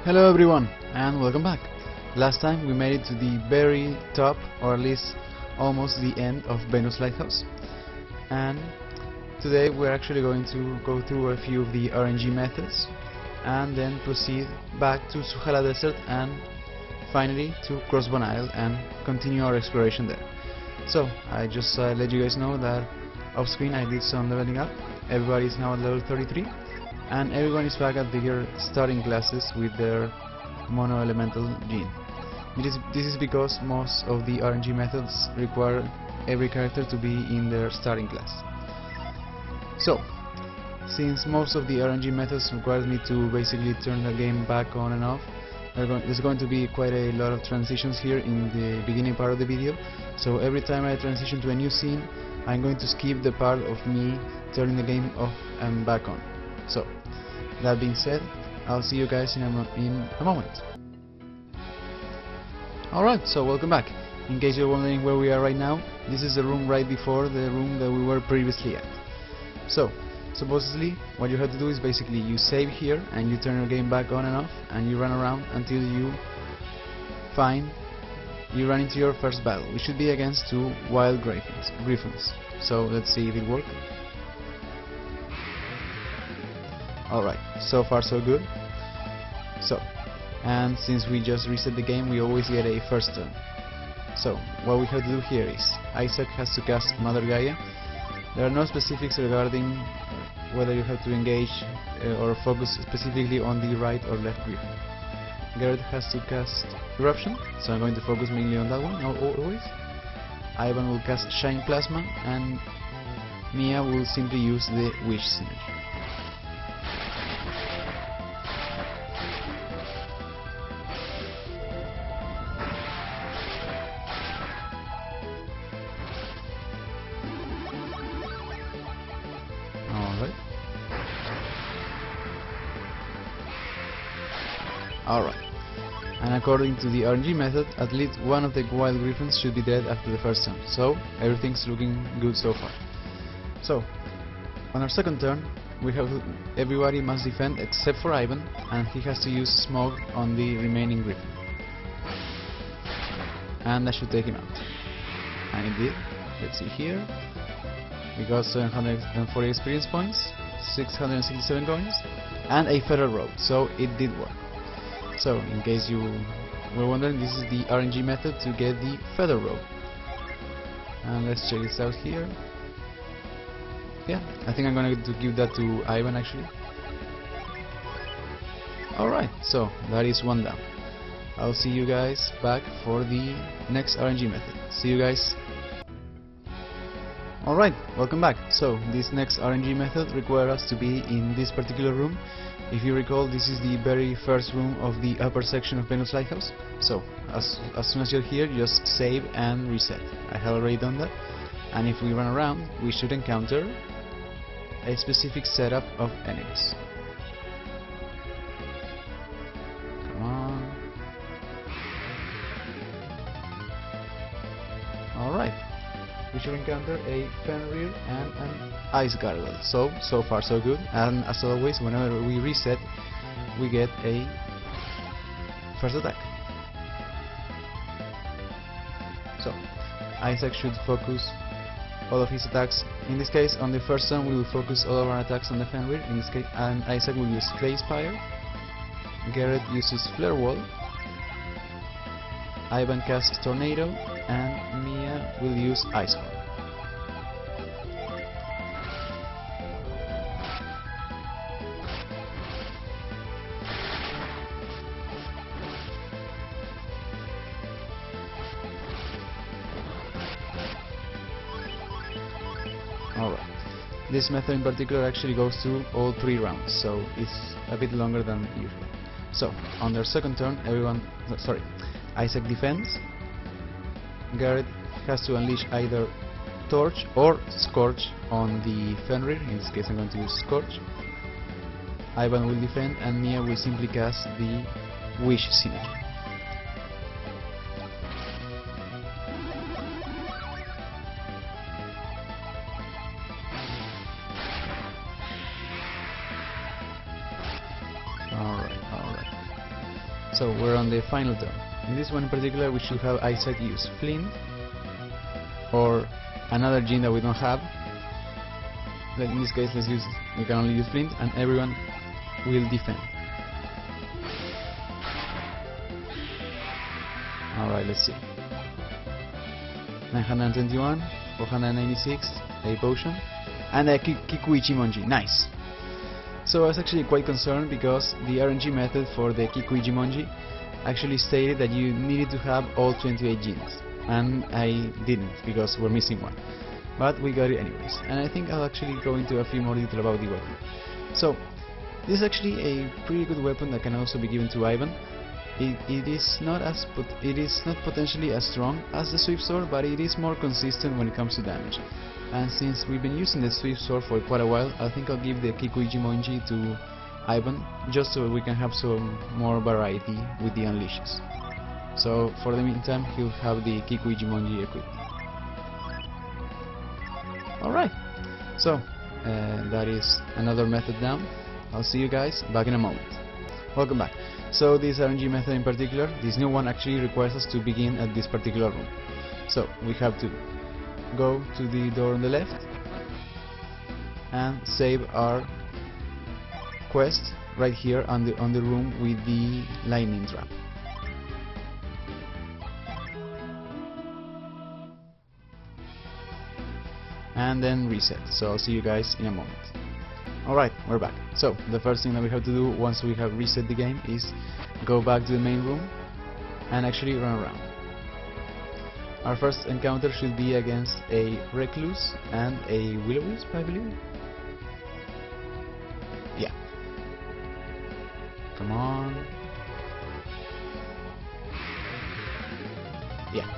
Hello everyone and welcome back. Last time we made it to the very top, or at least almost the end of Venus Lighthouse, and today we're actually going to go through a few of the RNG methods and then proceed back to Suhala Desert and finally to Crossbone Isle and continue our exploration there. So I just let you guys know that off screen I did some leveling up. Everybody is now at level 33 and everyone is back at their starting classes with their mono elemental gene. This is because most of the RNG methods require every character to be in their starting class. So, since most of the RNG methods require me to basically turn the game back on and off, there's going to be quite a lot of transitions here in the beginning part of the video. So every time I transition to a new scene, I'm going to skip the part of me turning the game off and back on. So, that being said, I'll see you guys in a moment. Alright, so welcome back. In case you're wondering where we are right now, this is the room right before the room that we were previously at. So, supposedly, what you have to do is basically you save here and you turn your game back on and off and you run around until you run into your first battle, which should be against two Wild Gryphons. So let's see if it works. Alright, so far so good. So, and since we just reset the game, we always get a first turn. So, what we have to do here is Isaac has to cast Mother Gaia. There are no specifics regarding whether you have to engage or focus specifically on the right or left griffin. Garet has to cast Eruption, so I'm going to focus mainly on that one, always. Ivan will cast Shine Plasma, and Mia will simply use the Wish Synergy. Alright, and according to the RNG method, at least one of the Wild Gryphons should be dead after the first turn, so everything's looking good so far. So, on our second turn, everybody must defend except for Ivan, and he has to use Smog on the remaining Griffin. And that should take him out. And it did. Let's see here. We got 740 experience points, 667 coins, and a Feathered Robe, so it did work. So, in case you were wondering, this is the RNG method to get the Feathered Robe. And let's check this out here. Yeah, I think I'm going to give that to Ivan actually. Alright, so that is one down. I'll see you guys back for the next RNG method. See you guys. Alright, welcome back. So, this next RNG method requires us to be in this particular room. If you recall, this is the very first room of the upper section of Venus Lighthouse. So, as soon as you're here, just save and reset. I have already done that. And if we run around, we should encounter a specific setup of enemies. Come on. Alright. We should encounter a Fenrir and an ice gargoyle. So far so good, and as always, whenever we reset, we get a first attack. So, Isaac should focus all of his attacks. In this case, on the first turn, we will focus all of our attacks on the Fenrir. In this case, and Isaac will use Clay Spire. Garet uses Flare Wall. Ivan casts Tornado, and Mia will use Ice Horn. Alright, this method in particular actually goes through all 3 rounds, so it's a bit longer than usual. So, on their second turn, Isaac defends. Garet has to unleash either Torch or Scorch on the Fenrir. In this case, I'm going to use Scorch. Ivan will defend, and Mia will simply cast the Wish Synergy. Alright. So we're on the final turn. In this one in particular we should have Isaac use Flint or another gene that we don't have. But in this case we can only use Flint, and everyone will defend. Alright, let's see. 921, 496, a potion, and a Kikuichimonji. Nice! So I was actually quite concerned because the RNG method for the Kikuichimonji actually stated that you needed to have all 28 genes, and I didn't because we're missing one. But we got it anyways, and I think I'll actually go into a few more detail about the weapon. So this is actually a pretty good weapon that can also be given to Ivan. It is not potentially as strong as the Swift Sword, but it is more consistent when it comes to damage. And since we've been using the Swift Sword for quite a while, I think I'll give the Kikuichimonji to Ivan, just so we can have some more variety with the unleashes. So for the meantime, he'll have the Kikuichimonji equipped. Alright, so that is another method down. I'll see you guys back in a moment. Welcome back. So this RNG method in particular, this new one actually requires us to begin at this particular room. So we have to go to the door on the left and save our quest right here on the room with the lightning trap. And then reset. So I'll see you guys in a moment. Alright, we're back. So the first thing that we have to do once we have reset the game is go back to the main room and actually run around. Our first encounter should be against a Recluse and a Will-O-Wisp, I believe. Yeah. Come on. Yeah.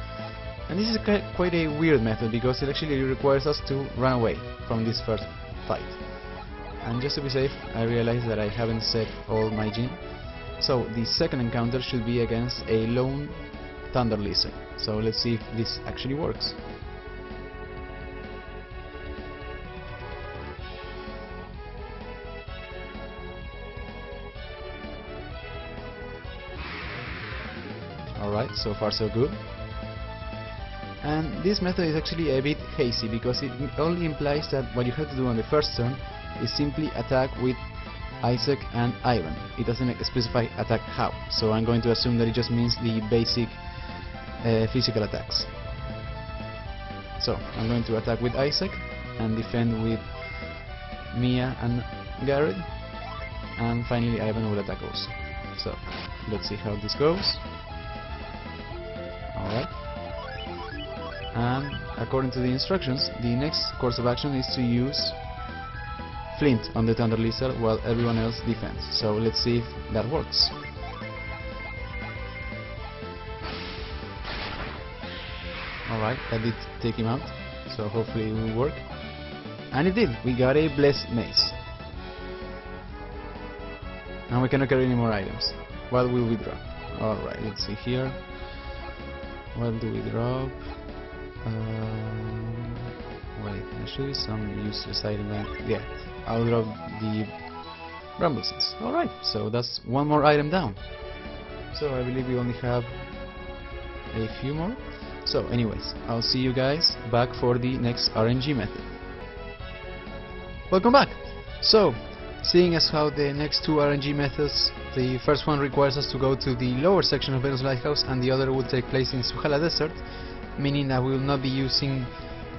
And this is quite a weird method because it actually requires us to run away from this first fight. And just to be safe, I realized that I haven't set all my gene. So the second encounter should be against a lone Thunder Lizard. So let's see if this actually works. Alright, so far so good. And this method is actually a bit hazy because it only implies that what you have to do on the first turn is simply attack with Isaac and Ivan. It doesn't specify attack how, so I'm going to assume that it just means the basic physical attacks. So I'm going to attack with Isaac and defend with Mia and Garet, and finally Ivan will attack also. So let's see how this goes. Alright. And according to the instructions, the next course of action is to use Flint on the Thunder Lizard while everyone else defends. So let's see if that works. Alright, that did take him out, so hopefully it will work. And it did, we got a Blessed Mace. And we cannot carry any more items. What will we drop? Alright, let's see here. What do we drop? Wait, there should be some useless item. Yeah, I'll drop the Bramble Seeds. Alright, so that's one more item down. So I believe we only have a few more. So anyways, I'll see you guys back for the next RNG method. Welcome back! So, seeing as how the next two RNG methods, the first one requires us to go to the lower section of Venus Lighthouse and the other will take place in Suhala Desert, meaning that we will not be using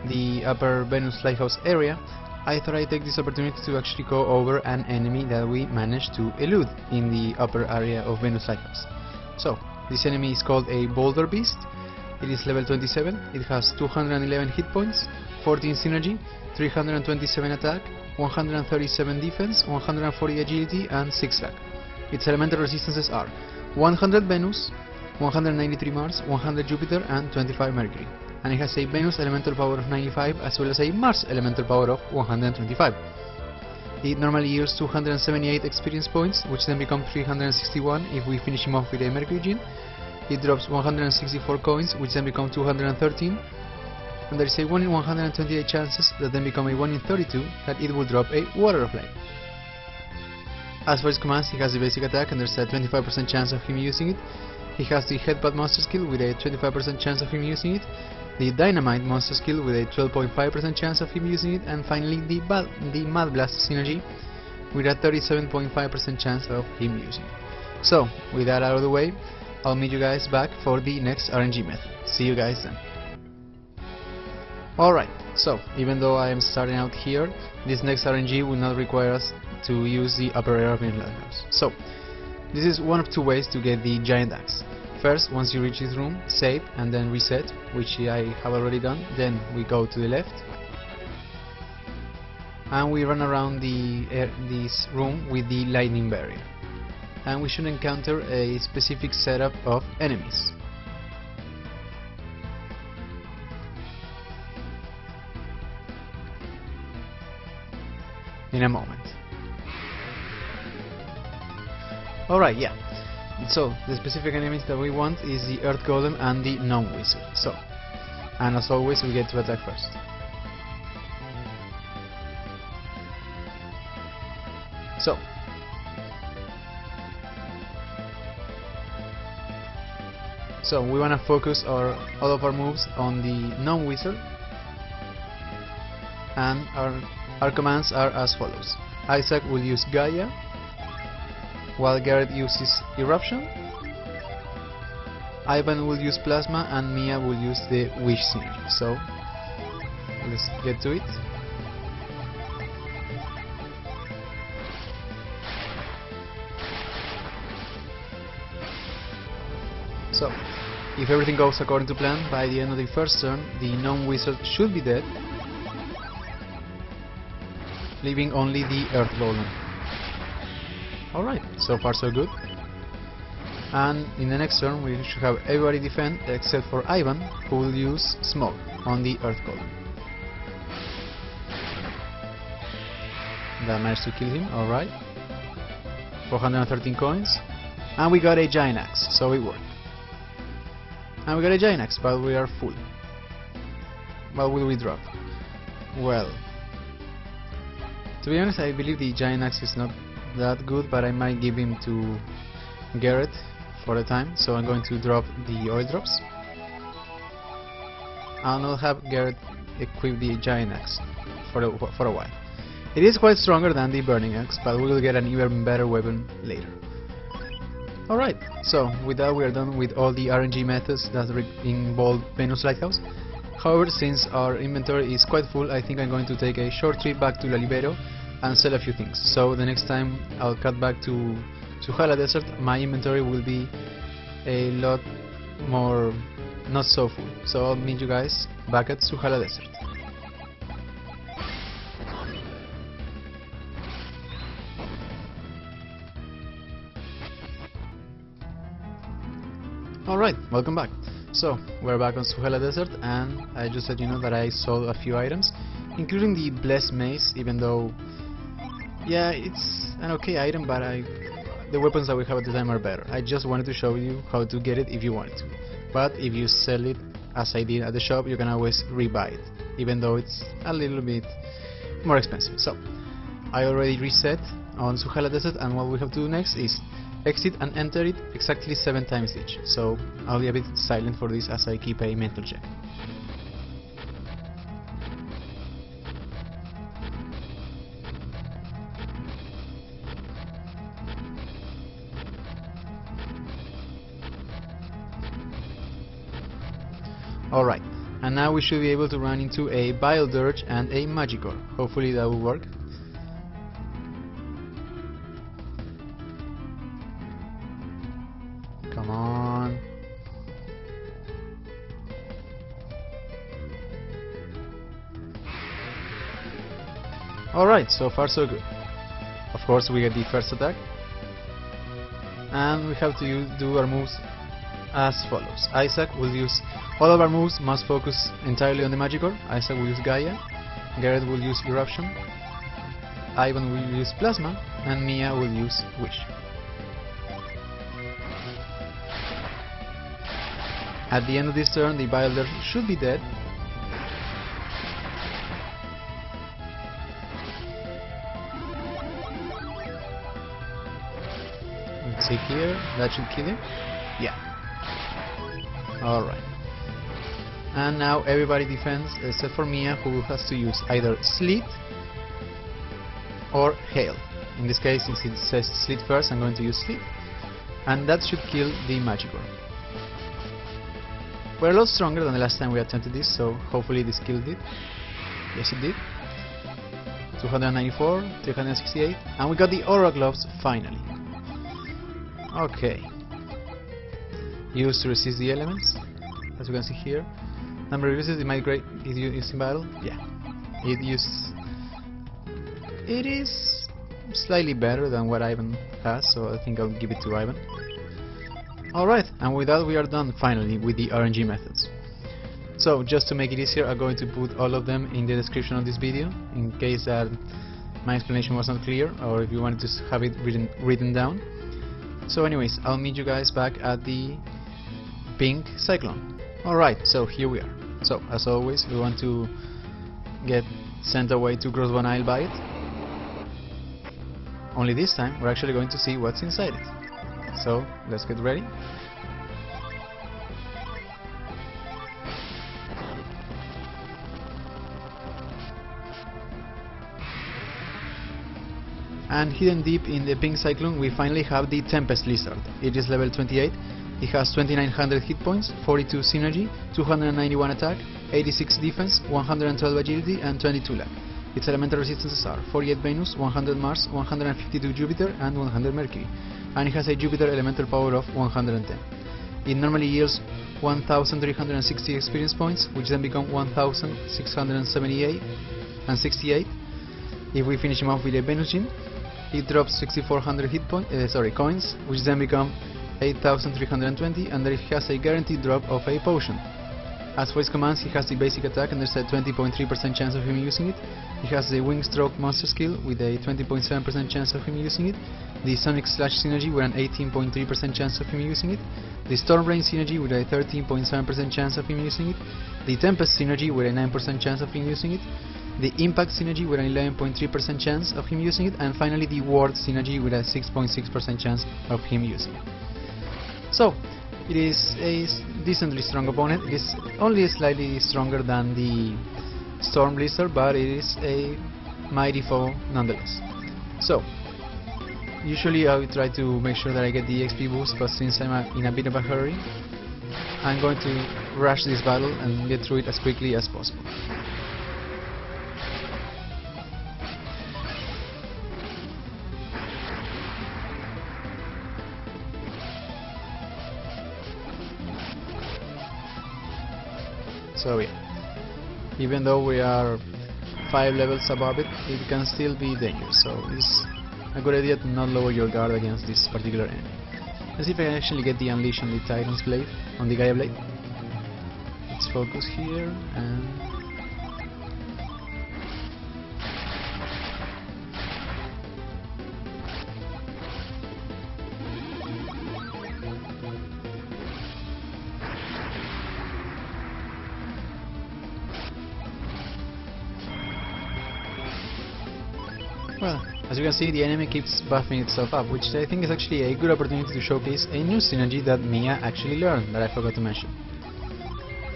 the upper Venus Lighthouse area, I thought I'd take this opportunity to actually go over an enemy that we managed to elude in the upper area of Venus Lighthouse. So, this enemy is called a Boulder Beast. It is level 27, it has 211 hit points, 14 synergy, 327 attack, 137 defense, 140 agility and 6 luck. Its elemental resistances are 100 Venus, 193 Mars, 100 Jupiter and 25 Mercury. And it has a Venus elemental power of 95 as well as a Mars elemental power of 125. It normally yields 278 experience points, which then become 361 if we finish him off with a Mercury gene. It drops 164 coins, which then become 213. And there is a 1 in 128 chances that then become a 1 in 32 that it will drop a Water of Life. As for his commands, he has the basic attack and there's a 25% chance of him using it. He has the Headbutt monster skill with a 25% chance of him using it, the Dynamite monster skill with a 12.5% chance of him using it, and finally the Mud Blast synergy with a 37.5% chance of him using it. So, with that out of the way, I'll meet you guys back for the next RNG method. See you guys then. Alright, so even though I am starting out here, this next RNG will not require us to use the upper area of Venus Lighthouse. So, this is one of two ways to get the giant axe. First, once you reach this room, save and then reset, which I have already done. Then we go to the left and we run around this room with the lightning barrier, and we should encounter a specific setup of enemies. In a moment. Alright, yeah. So, the specific enemies that we want is the Earth Golem and the Gnome Wizard. So, and as always, we get to attack first. So we want to focus all of our moves on the Gnome Wizard, and our commands are as follows. Isaac will use Gaia, while Garet uses Eruption. Ivan will use Plasma, and Mia will use the Wish synergy. So let's get to it. So, if everything goes according to plan, by the end of the first turn, the Gnome Wizard should be dead, leaving only the Earth Golem. Alright, so far so good. And in the next turn we should have everybody defend except for Ivan, who will use Smog on the Earth Golem. That managed to kill him, alright. 413 coins. And we got a giant axe, so it worked. And we got a giant axe, but we are full. What will we drop? Well, to be honest, I believe the giant axe is not that good, but I might give him to Garet for the time, so I'm going to drop the oil drops. And I'll have Garet equip the giant axe for a while. It is quite stronger than the burning axe, but we will get an even better weapon later. Alright, so with that we are done with all the RNG methods that involve Venus Lighthouse. However, since our inventory is quite full, I think I'm going to take a short trip back to La Libero and sell a few things. So the next time I'll cut back to Suhala Desert, my inventory will be a lot more not so full. So I'll meet you guys back at Suhala Desert. Alright, welcome back. So, we're back on Suhala Desert, and I just let you know that I sold a few items, including the Blessed Mace, even though, yeah, it's an okay item, but the weapons that we have at the time are better. I just wanted to show you how to get it if you wanted to. But if you sell it, as I did at the shop, you can always rebuy it, even though it's a little bit more expensive. So, I already reset on Suhala Desert, and what we have to do next is exit and enter it exactly 7 times each, so I'll be a bit silent for this as I keep a mental check. Alright, and now we should be able to run into a Bile Dirge and a Magicore. Hopefully that will work. Come on. Alright, so far so good. Of course we get the first attack, and we have to do our moves as follows. Isaac will use all of our moves must focus entirely on the Magicore. Isaac will use Gaia, Garet will use Eruption, Ivan will use Plasma, and Mia will use Wish. At the end of this turn, the Bile Dirge should be dead. see here, that should kill him. Yeah. Alright. And now everybody defends except for Mia, who has to use either Sleet or Hail. In this case, since it says Sleet first, I'm going to use Sleet. And that should kill the Magic Orb. We're a lot stronger than the last time we attempted this, so hopefully this killed it. Yes, it did. 294, 368, and we got the Aura Gloves finally. Okay. Used to resist the elements, as you can see here. Number of uses it might great is used in battle. Yeah. It is slightly better than what Ivan has, so I think I'll give it to Ivan. Alright, and with that we are done finally with the RNG methods. So just to make it easier, I'm going to put all of them in the description of this video, in case that my explanation was not clear, or if you wanted to have it written down. So anyways, I'll meet you guys back at the pink cyclone. Alright, so here we are. So as always, we want to get sent away to Grosvenor Isle by it. Only this time we're actually going to see what's inside it. So let's get ready. And hidden deep in the pink cyclone we finally have the Tempest Lizard. It is level 28, it has 2900 hit points, 42 synergy, 291 attack, 86 defense, 112 agility and 22 luck. Its elemental resistances are 48 Venus, 100 Mars, 152 Jupiter and 100 Mercury, and it has a Jupiter elemental power of 110. It normally yields 1360 experience points, which then become 1678 and 68 if we finish him off with a Venus Gem. It drops 6400 coins, which then become 8320, and then it has a guaranteed drop of a potion. As for its commands, he has the basic attack and there's a 20.3% chance of him using it. He has the Wing Stroke monster skill with a 20.7% chance of him using it, the Sonic Slash synergy with an 18.3% chance of him using it, the Storm Rain synergy with a 13.7% chance of him using it, the Tempest synergy with a 9% chance of him using it, the Impact synergy with an 11.3% chance of him using it, and finally the Ward synergy with a 6.6% chance of him using it. So, it is a decently strong opponent. It is only slightly stronger than the Storm Blizzard, but it is a mighty foe nonetheless. So, usually I will try to make sure that I get the XP boost, but since I'm in a bit of a hurry, I'm going to rush this battle and get through it as quickly as possible. So yeah, even though we are 5 levels above it, it can still be dangerous, so it's a good idea to not lower your guard against this particular enemy. Let's see if I can actually get the Unleash on the Titan's Blade, on the Gaia Blade. Let's focus here, and... well, as you can see, the enemy keeps buffing itself up, which I think is actually a good opportunity to showcase a new synergy that Mia actually learned, that I forgot to mention.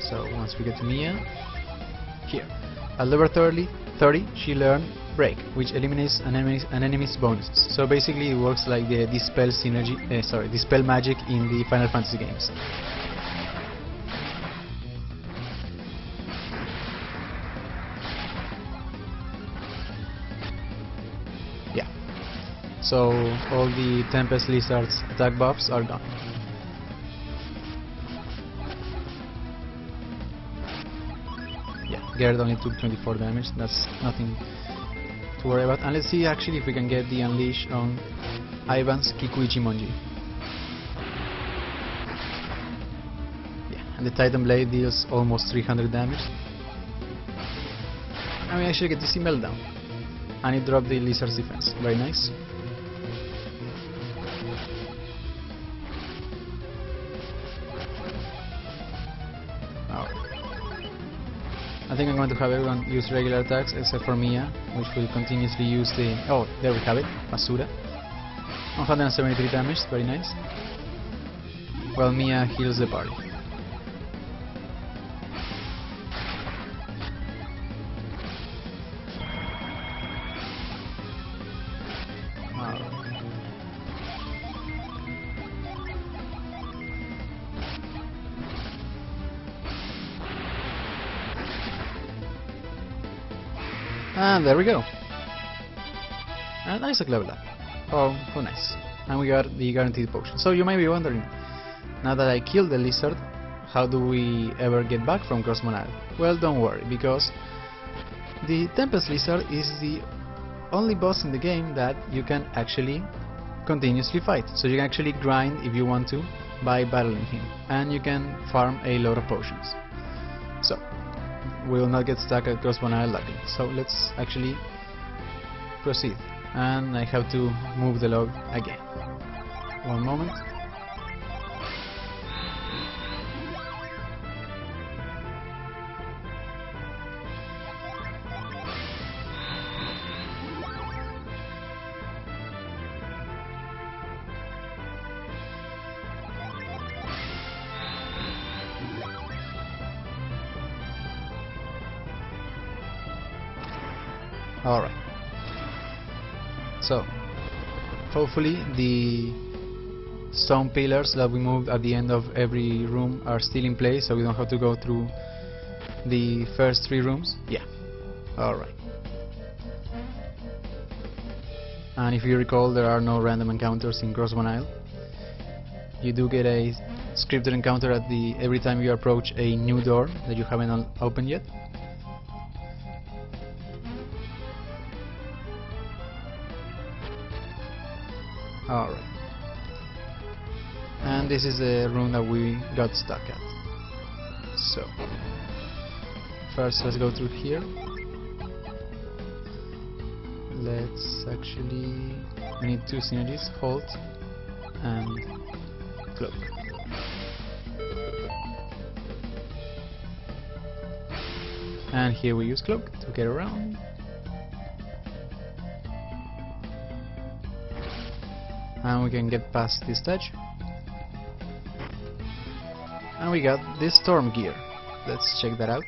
So once we get to Mia, here, at level 30, she learned Break, which eliminates an enemy's bonuses. So basically it works like the Dispel synergy, Dispel magic in the Final Fantasy games. So all the Tempest Lizard's attack buffs are gone. Yeah, Garet only took 24 damage, that's nothing to worry about. And let's see actually if we can get the Unleash on Ivan's Kikuichimonji. Yeah, and the Titan Blade deals almost 300 damage. And we actually get to see Meltdown. And it dropped the Lizard's defense, very nice. I think I'm going to have everyone use regular attacks except for Mia, which will continuously use the... oh, there we have it, Basura. 173 damage, very nice. While Mia heals the party. And there we go. And nice level up. Oh nice. And we got the guaranteed potion. So you might be wondering, now that I killed the lizard, how do we ever get back from Crossman Isle? Well, don't worry, because the Tempest Lizard is the only boss in the game that you can actually continuously fight. So you can actually grind if you want to by battling him, and you can farm a lot of potions. So we will not get stuck at Crossman Isle luckily. So let's actually proceed. And I have to move the log again. One moment. Alright. So, hopefully the stone pillars that we moved at the end of every room are still in place, so we don't have to go through the first 3 rooms. Yeah. Alright. And if you recall, there are no random encounters in Crossman Isle. You do get a scripted encounter at every time you approach a new door that you haven't opened yet. Alright. And this is the room that we got stuck at. So, first let's go through here. Let's actually... we need 2 synergies, Halt and Cloak. And here we use Cloak to get around. And we can get past this statue. And we got this storm gear. Let's check that out.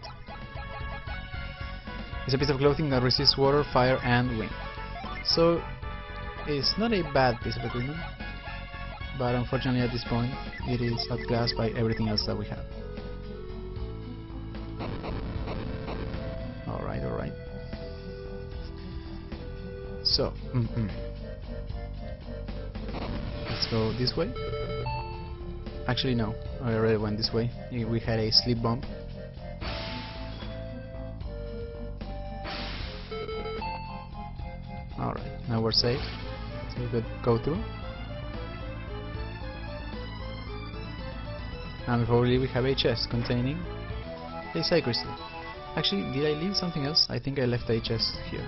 It's a piece of clothing that resists water, fire and wind. So it's not a bad piece of equipment, but unfortunately at this point it is outclassed by everything else that we have. Alright. So, let's go this way. Actually no, I already went this way. We had a sleep bomb. Alright, now we're safe. So we could go through. And before we leave we have a chest containing a Psycrystal. Actually, did I leave something else? I think I left a chest here.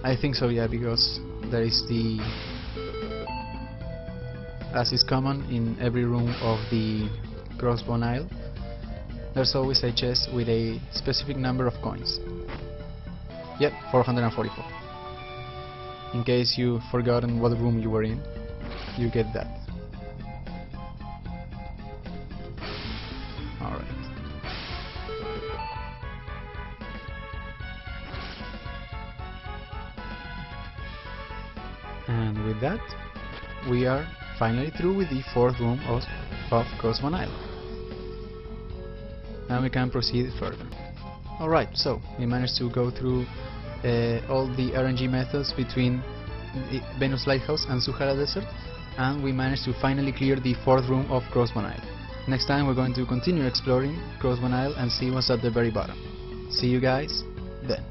I think so, yeah, because there is the... as is common in every room of the Crossbone Isle, there's always a chest with a specific number of coins. Yep, 444. In case you've forgotten what room you were in, you get that. Alright. And with that, we are finally through with the 4th room of Crossbone Isle. Now we can proceed further. Alright, so we managed to go through all the RNG methods between the Venus Lighthouse and Suhara Desert, and we managed to finally clear the 4th room of Crossbone Isle. Next time we're going to continue exploring Crossbone Isle and see what's at the very bottom. See you guys then.